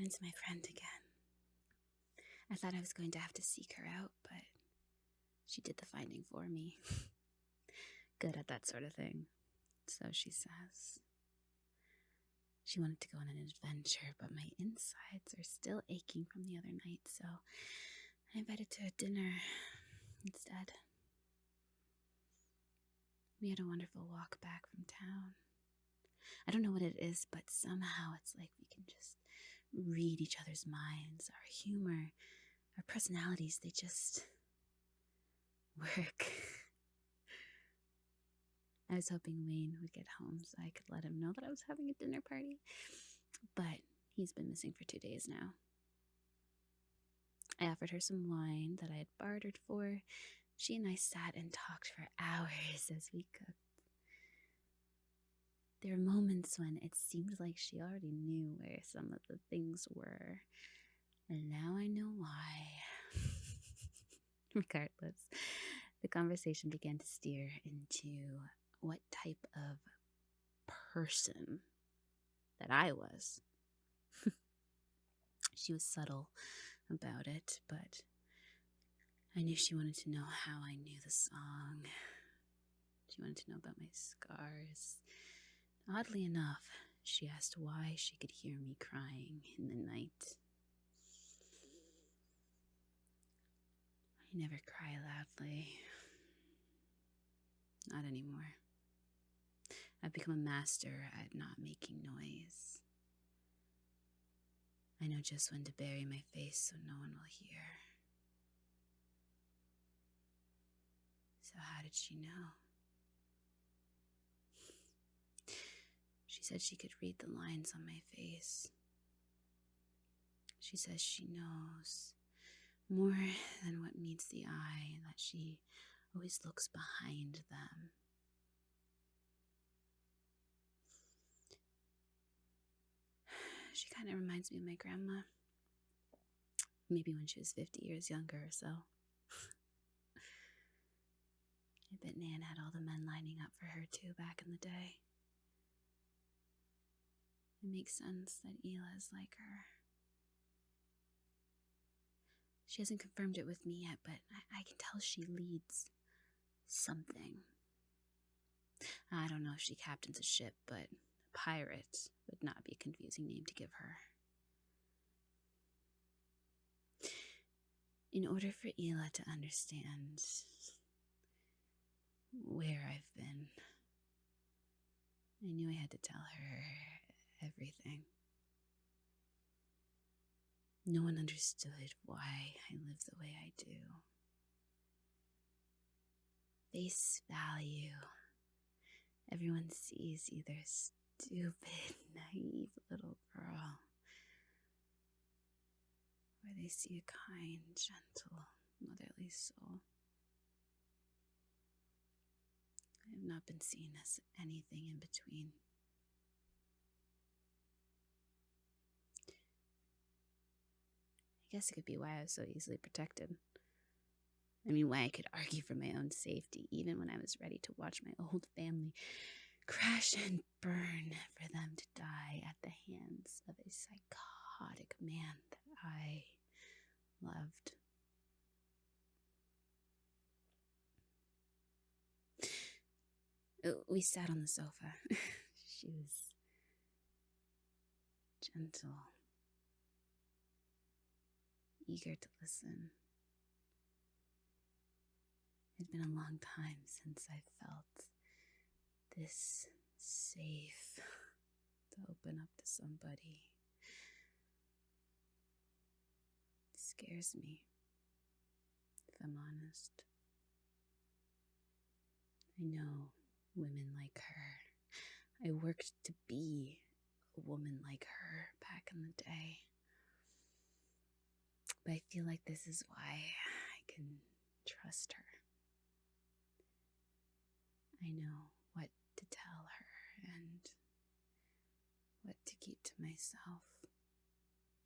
it's my friend again. I thought I was going to have to seek her out, but she did the finding for me. Good at that sort of thing, so she says. She wanted to go on an adventure, but my insides are still aching from the other night, so I invited to a dinner instead. We had a wonderful walk back from town. I don't know what it is, but somehow it's like we can just read each other's minds. Our humor, our personalities, they just work. I was hoping Wayne would get home so I could let him know that I was having a dinner party, but he's been missing for 2 days now. I offered her some wine that I had bartered for. She and I sat and talked for hours as we cooked. There were moments when it seemed like she already knew where some of the things were, and now I know why. Regardless, the conversation began to steer into what type of person that I was. She was subtle about it, but I knew she wanted to know how I knew the song. She wanted to know about my scars. Oddly enough, she asked why she could hear me crying in the night. I never cry loudly. Not anymore. I've become a master at not making noise. I know just when to bury my face so no one will hear. So how did she know? She said she could read the lines on my face. She says she knows more than what meets the eye, and that she always looks behind them. She kind of reminds me of my grandma. Maybe when she was 50 years younger or so. I bet Nan had all the men lining up for her too back in the day. It makes sense that Ela is like her. She hasn't confirmed it with me yet, but I can tell she leads something. I don't know if she captains a ship, but a pirate would not be a confusing name to give her. In order for Ela to understand where I've been, I knew I had to tell her everything. No one understood why I live the way I do. Face value. Everyone sees either stupid, naive little girl, or they see a kind, gentle, motherly soul. I have not been seen as anything in between. I guess it could be why I was so easily protected. I mean, why I could argue for my own safety, even when I was ready to watch my old family crash and burn for them to die at the hands of a psychotic man that I loved. We sat on the sofa. She was gentle, eager to listen. It had been a long time since I felt this safe to open up to somebody. It scares me, if I'm honest. I know women like her. I worked to be a woman like her back in the day. But I feel like this is why I can trust her. I know what to tell her and what to keep to myself.